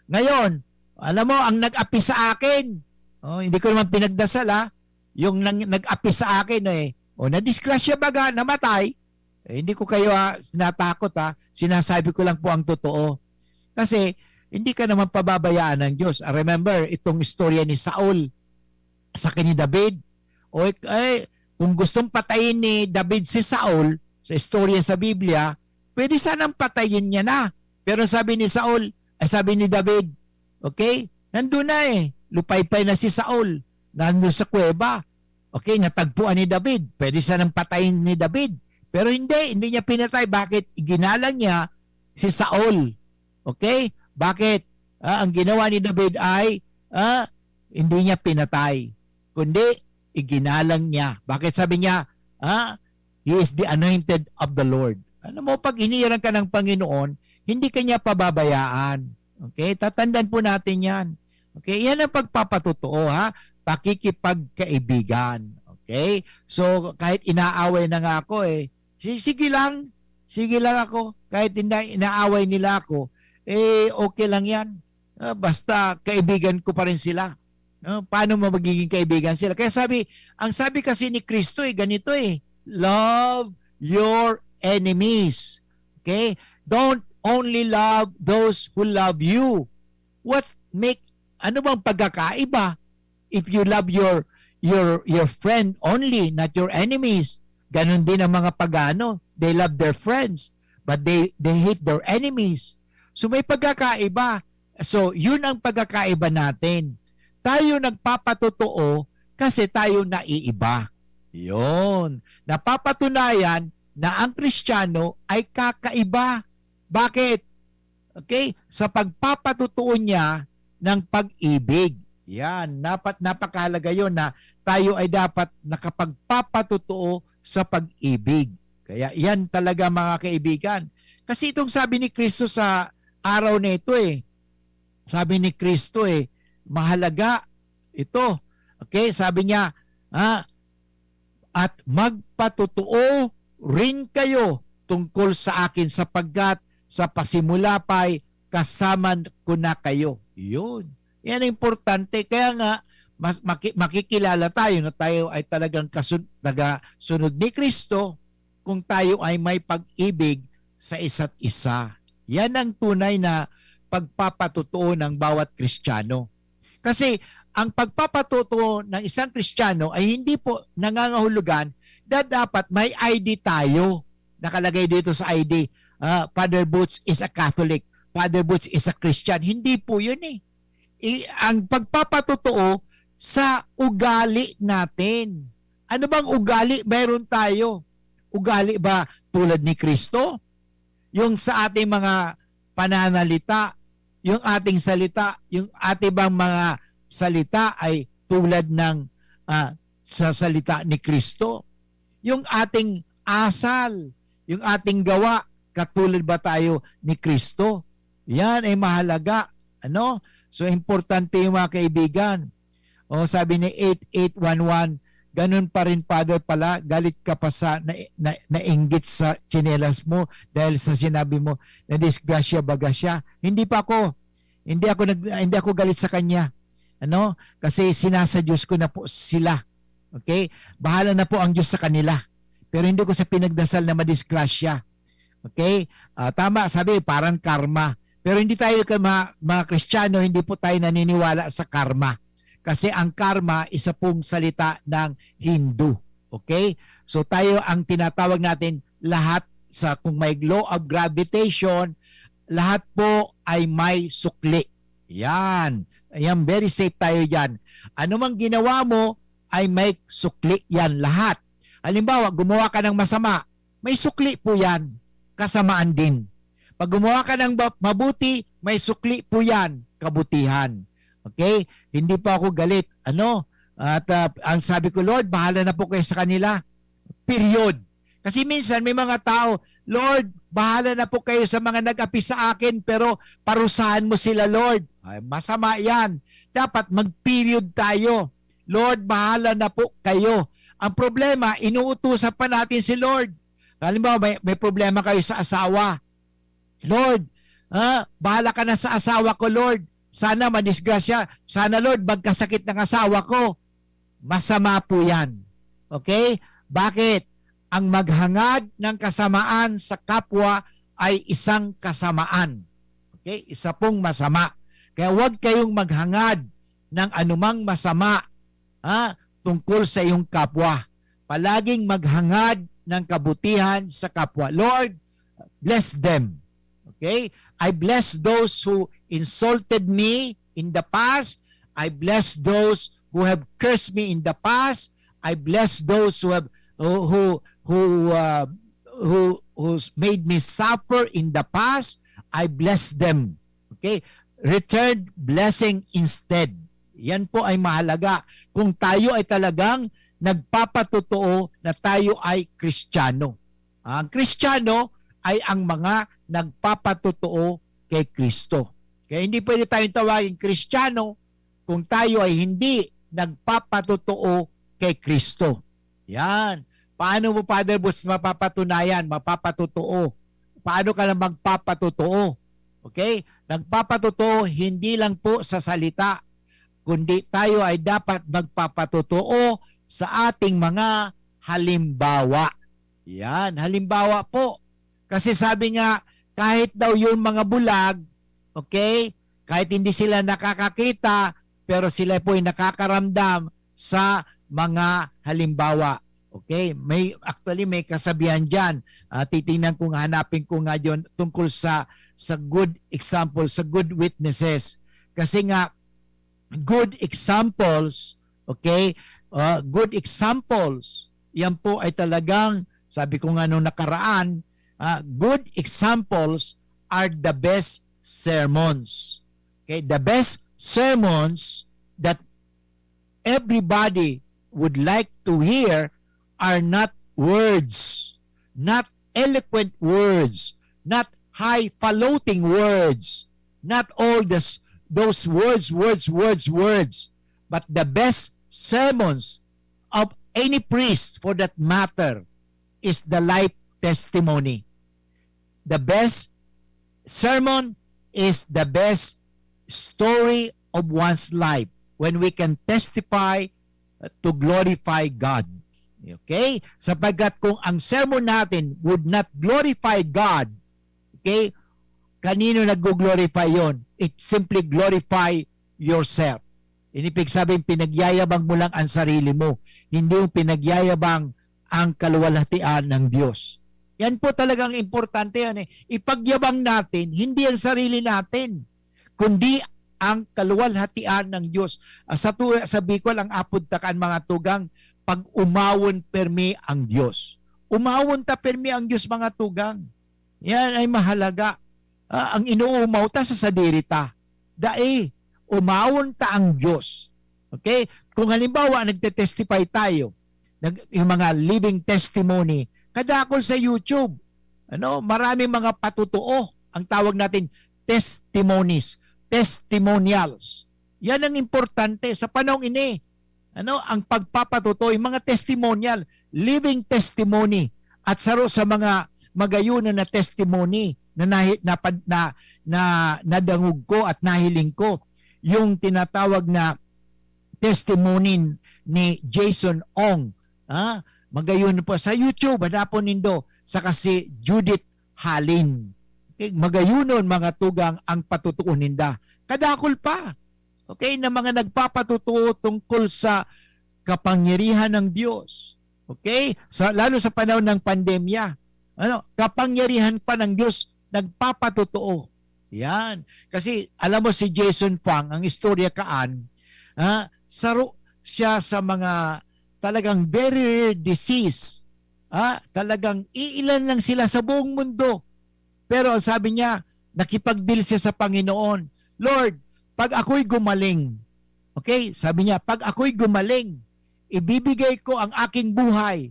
Ngayon, alam mo, ang nag-api sa akin, hindi ko naman pinagdasal ha, yung nag-api sa akin na-disgrasya baga, namatay, hindi ko kayo sinatakot ha, sinasabi ko lang po ang totoo. Kasi, hindi ka naman pababayaan ng Diyos. I remember, itong istorya ni Saul sa ni David. Kung gustong patayin ni David si Saul, sa istorya sa Biblia, pwede sanang patayin niya na. Pero sabi ni David, okay, nandun na lupaypay na si Saul, nandun sa kuweba. Okay, natagpuan ni David, pwede sanang patayin ni David. Pero hindi niya pinatay. Bakit? Iginalang niya si Saul. Okay? Bakit? Ang ginawa ni David ay hindi niya pinatay, kundi iginalang niya. Bakit sabi niya, he is the anointed of the Lord. Alam mo, pag inirang ka ng Panginoon, hindi kanya pababayaan. Okay? Tatandaan po natin yan. Okay? Yan ang pagpapatotoo ha. Pakikipagkaibigan. Okay? So, kahit inaaway na nga ako sige lang. Sige lang ako. Kahit inaaway nila ako, okay lang yan. Basta kaibigan ko pa rin sila. Paano magiging kaibigan sila? Kaya ang sabi kasi ni Kristo ganito love your enemies. Okay? Don't only love those who love you. Ano bang pagkakaiba? If you love your friend only, not your enemies. Ganon din ang mga pagano. They love their friends, but they hate their enemies. So may pagkakaiba. So yun ang pagkakaiba natin. Tayo nagpapatotoo kasi tayo naiiba. Yun. Napapatunayan na ang Kristiyano ay kakaiba. Bakit? Okay? Sa pagpapatutuo niya ng pag-ibig. Yan. Napakahalaga yun na tayo ay dapat nakapagpapatutuo sa pag-ibig. Kaya yan talaga mga kaibigan. Kasi itong sabi ni Kristo sa araw na ito Sabi ni Kristo mahalaga ito. Okay? Sabi niya, at magpatutuo rin kayo tungkol sa akin sapagkat sa pasimula pa'y kasama ko na kayo. Yun. Yan ang importante. Kaya nga, makikilala tayo na tayo ay talagang sunod ni Kristo kung tayo ay may pag-ibig sa isa't isa. Yan ang tunay na pagpapatutuo ng bawat Kristiyano. Kasi ang pagpapatutuo ng isang Kristiyano ay hindi po nangangahulugan na dapat may ID tayo. Nakalagay dito sa ID, Father Boots is a Catholic. Father Butch is a Christian. Hindi po yun eh. Ang pagpapatotoo sa ugali natin. Ano bang ugali meron tayo? Ugali ba tulad ni Kristo? Yung sa ating mga pananalita, yung ating salita, yung ating bang mga salita ay tulad ng sa salita ni Kristo? Yung ating asal, yung ating gawa, katulad ba tayo ni Kristo? Yan ay mahalaga. Ano? So, importante yung mga kaibigan. O, sabi ni 8811, ganun pa rin, Father, pala, galit ka pa sa nainggit sa tsinelas mo dahil sa sinabi mo na disgrasya baga siya. Hindi ako galit sa kanya. Ano? Kasi sinasa Diyos ko na po sila. Okay? Bahala na po ang Diyos sa kanila. Pero hindi ko sa pinagdasal na madisgrasya. Okay? Tama, sabi, parang karma. Pero hindi tayo mga Kristiyano, hindi po tayo naniniwala sa karma. Kasi ang karma, isa pong salita ng Hindu. Okay? So tayo ang tinatawag natin lahat kung may law of gravitation, lahat po ay may sukli. Yan. Ayan, very safe tayo dyan. Ano mang ginawa mo ay may sukli yan lahat. Halimbawa, gumawa ka ng masama, may sukli po yan. Kasamaan din. Pag gumawa ka ng mabuti, may sukli po yan. Kabutihan. Okay? Hindi pa ako galit. Ano? At ang sabi ko, Lord, bahala na po kayo sa kanila. Period. Kasi minsan may mga tao, Lord, bahala na po kayo sa mga nag-api sa akin, pero parusahan mo sila, Lord. Ay, masama yan. Dapat mag-period tayo. Lord, bahala na po kayo. Ang problema, inuutusan pa natin si Lord. Halimbawa, may problema kayo sa asawa. Lord, bahala ka na sa asawa ko, Lord. Sana madisgrasya. Sana, Lord, magkasakit ng asawa ko. Masama po yan. Okay? Bakit? Ang maghangad ng kasamaan sa kapwa ay isang kasamaan. Okay? Isa pong masama. Kaya huwag kayong maghangad ng anumang masama tungkol sa iyong kapwa. Palaging maghangad ng kabutihan sa kapwa. Lord, bless them. Okay? I bless those who insulted me in the past. I bless those who have cursed me in the past. I bless those who's made me suffer in the past. I bless them. Okay? Return blessing instead. Yan po ay mahalaga. Kung tayo ay talagang nagpapatotoo na tayo ay Kristiyano. Ang Kristiyano ay ang mga nagpapatotoo kay Kristo. Kaya hindi pwede tayong tawagin Kristiyano kung tayo ay hindi nagpapatotoo kay Kristo. Yan. Paano mo, Father Butch, mapapatunayan, mapapatotoo? Paano ka lang magpapatotoo? Okay? Nagpapatotoo hindi lang po sa salita, kundi tayo ay dapat magpapatotoo sa ating mga halimbawa. Yan, halimbawa po. Kasi sabi nga, kahit daw yung mga bulag, okay, kahit hindi sila nakakakita, pero sila po ay nakakaramdam sa mga halimbawa. Okay, actually may kasabihan diyan. Titingnan ko nga, hanapin ko nga diyon tungkol sa good example, sa good witnesses. Kasi nga good examples, okay? Good examples. Yan po ay talagang, sabi ko nga nung nakaraan, good examples are the best sermons. Okay, the best sermons that everybody would like to hear are not words, not eloquent words, not high-faluting words, not all those words, but the best sermons of any priest, for that matter, is the life testimony. The best sermon is the best story of one's life when we can testify to glorify God. Okay? Sapagkat kung ang sermon natin would not glorify God, okay, kanino nag-glorify yon? It simply glorify yourself. Ibig sabihin, pinagyayabang mo lang ang sarili mo. Hindi yung pinagyayabang ang kaluwalhatian ng Diyos. Yan po talagang importante yan eh. Ipagyabang natin, hindi ang sarili natin, kundi ang kaluwalhatian ng Diyos. Sa Bicol, ang apod takaan mga tugang, pag umawon permi ang Diyos. Umawon ta permi ang Diyos mga tugang. Yan ay mahalaga. Ang inuumaw ta sa sadiri ta. Dai, umawon ta ang Diyos. Okay? Kung halimbawa, nagte-testify tayo, yung mga living testimony, kadakol sa YouTube, maraming mga patutuo, ang tawag natin testimonies, testimonials. Yan ang importante sa panahon ini. Ang pagpapatuto, yung mga testimonial, living testimony, at saro sa mga magayunan na testimony na nadangog ko at nahiling ko, yung tinatawag na testimony ni Jason Ong. Magayon po sa YouTube, hanapon nindo sa kasi Judith Halin. Okay, magayunon mga tugang ang patutuon ninda. Kadakol pa. Okay, na mga nagpapatutuo tungkol sa kapangyarihan ng Diyos. Okay? Lalo sa panahon ng pandemya. Kapangyarihan pa ng Diyos nagpapatutuo. Yan. Kasi alam mo si Jason Fang, ang istorya kaan, saro siya sa mga talagang very rare disease. Talagang iilan lang sila sa buong mundo. Pero ang sabi niya, nakipagdeal siya sa Panginoon. Lord, pag ako'y gumaling, okay? Sabi niya, pag ako'y gumaling, ibibigay ko ang aking buhay,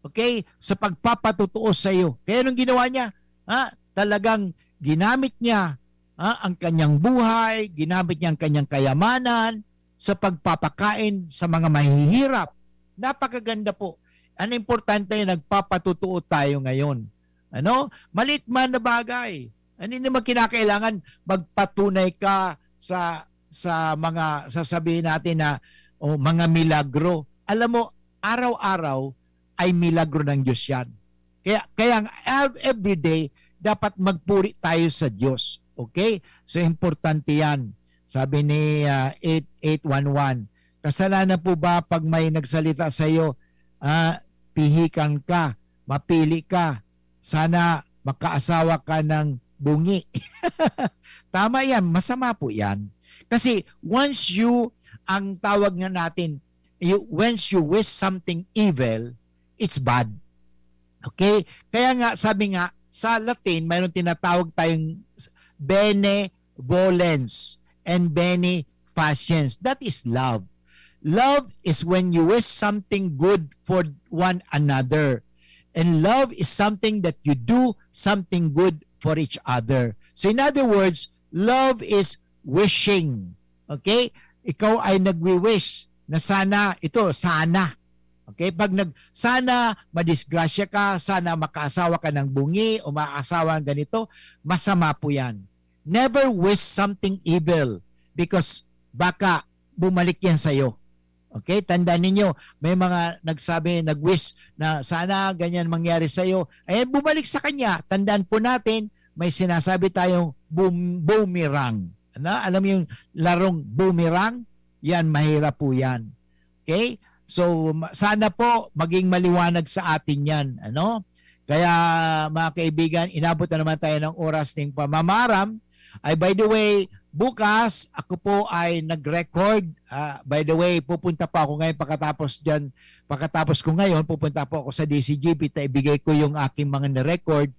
okay? Sa pagpapatutuo sa iyo. Kaya nung ginawa niya, talagang ginamit niya ang kanyang buhay, ginamit niya ang kanyang kayamanan sa pagpapakain sa mga mahihirap. Napakaganda po. Ano importante, nagpapatutuo tayo ngayon. Maliit man na bagay. Hindi naman kinakailangan magpatunay ka sa mga sasabihin natin na mga milagro. Alam mo, araw-araw ay milagro ng Diyos yan. Kaya everyday, dapat magpuri tayo sa Diyos. Okay? So, importante yan. Sabi ni 8811, kasalanan po ba pag may nagsalita sa iyo, pihikan ka, mapili ka, sana makaasawa ka ng bungi. Tama yan, masama po yan. Kasi once ang tawag nga natin, once you wish something evil, it's bad. Okay? Kaya nga, sabi nga, sa Latin, mayroon tinatawag tayong benevolence and beneficence. That is love. Love is when you wish something good for one another. And love is something that you do something good for each other. So in other words, love is wishing. Okay? Ikaw ay nagwi-wish na sana, sana. Okay? Pag sana madisgrasya ka, sana makaasawa ka ng bungi o makaasawa ng ganito, masama po yan. Never wish something evil because baka bumalik yan sa'yo. Okay? Tandaan ninyo, may mga nag-wish na sana ganyan mangyari sa'yo. Ayan, bumalik sa kanya. Tandaan po natin, may sinasabi tayong boomerang. Alam mo yung larong boomerang? Yan, mahirap po yan. Okay? So, sana po maging maliwanag sa atin yan. Kaya, mga kaibigan, inabot na naman tayo ng oras ng pamamaram. By the way, bukas, ako po ay nag-record. By the way, pupunta pa ako ngayon pagkatapos ko ngayon, pupunta po ako sa DCGP at ibigay ko yung aking mga na-record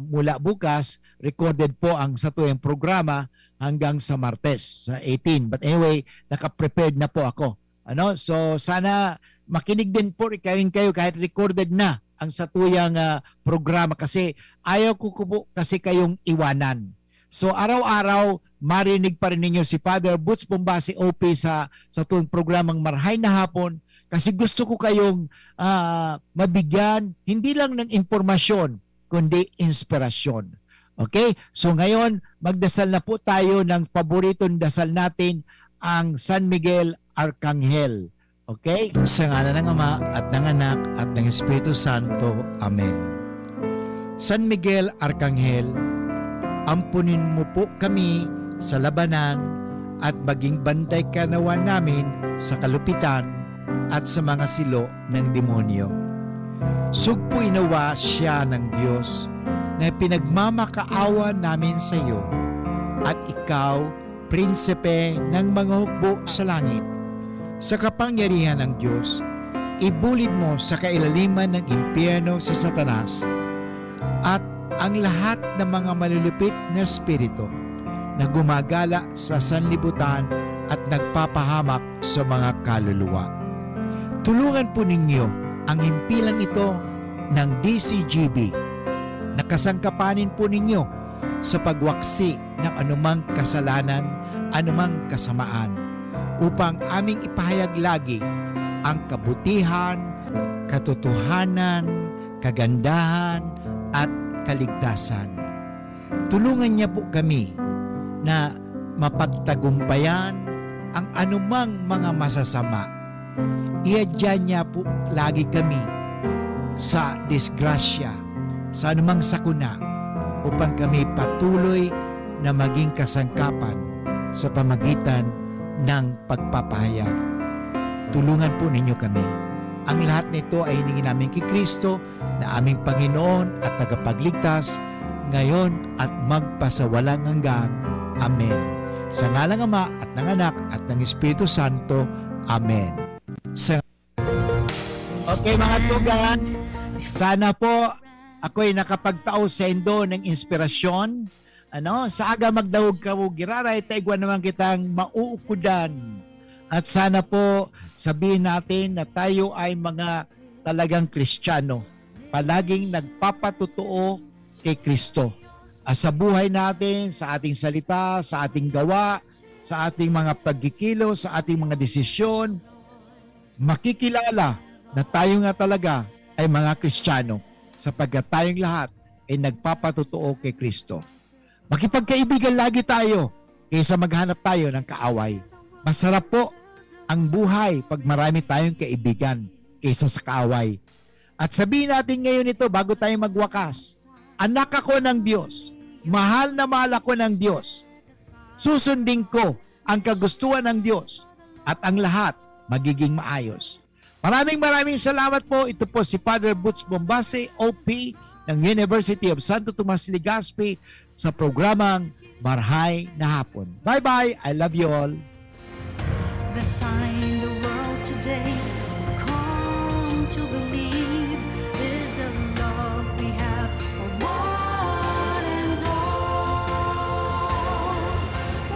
mula bukas. Recorded po ang sa tuyang programa hanggang sa Martes, sa 18. But anyway, naka-prepared na po ako. So, sana makinig din po kayo kahit recorded na ang sa tuyang programa kasi ayaw ko po kasi kayong iwanan. So araw-araw, marinig pa rin ninyo si Father Boots Bombasi OP sa tuwing programang Marhay na Hapon kasi gusto ko kayong mabigyan hindi lang ng impormasyon, kundi inspirasyon. Okay? So ngayon, magdasal na po tayo ng paboritong dasal natin, ang San Miguel Arcangel. Okay? Sa ngalan ng Ama at ng Anak at ng Espiritu Santo. Amen. San Miguel Arcangel, ampunin mo po kami sa labanan at maging bantay ka nawa namin sa kalupitan at sa mga silo ng demonyo. Sugpo'y nawa siya ng Diyos na pinagmamakaawa namin sa iyo at ikaw, prinsipe ng mga hukbo sa langit. Sa kapangyarihan ng Diyos, ibulid mo sa kailaliman ng impyerno si Satanas at ang lahat ng mga malulupit na espiritu na gumagala sa sanlibutan at nagpapahamak sa mga kaluluwa. Tulungan po ninyo ang himpilang ito ng DCGB. Nakasangkapanin po ninyo sa pagwaksi ng anumang kasalanan, anumang kasamaan, upang aming ipahayag lagi ang kabutihan, katotohanan, kagandahan, at kaligtasan. Tulungan niya po kami na mapagtagumpayan ang anumang mga masasama. Iadya niya po lagi kami sa disgrasya, sa anumang sakuna, upang kami patuloy na maging kasangkapan sa pamagitan ng pagpapahayag. Tulungan po ninyo kami. Ang lahat nito ay hiningi namin kay Kristo na aming Panginoon at tagapagligtas, ngayon at magpasawalang hanggan. Amen. Sa ngalang Ama at ng Anak at ng Espiritu Santo. Amen. Okay mga tugan, sana po ako'y nakapagtao sa indo ng inspirasyon. Sa aga magdawog ka mo giraray, taigwan naman kitang mauukudan. At sana po sabihin natin na tayo ay mga talagang Kristiyano, palaging nagpapatotoo kay Kristo. Sa buhay natin, sa ating salita, sa ating gawa, sa ating mga pagkikilos, sa ating mga desisyon, makikilala na tayo nga talaga ay mga Kristiyano sapagkat tayong lahat ay nagpapatotoo kay Kristo. Makipagkaibigan lagi tayo kaysa maghanap tayo ng kaaway. Masarap po ang buhay pag marami tayong kaibigan kaysa sa kaaway. At sabihin natin ngayon ito bago tayo magwakas, anak ako ng Diyos, mahal na mahal ako ng Diyos, susundin ko ang kagustuhan ng Diyos at ang lahat magiging maayos. Maraming salamat po. Ito po si Father Butz Bombase, OP ng University of Santo Tomas Legazpi sa programang Marhay na Hapon. Bye-bye. I love you all. The sign the world today come to believe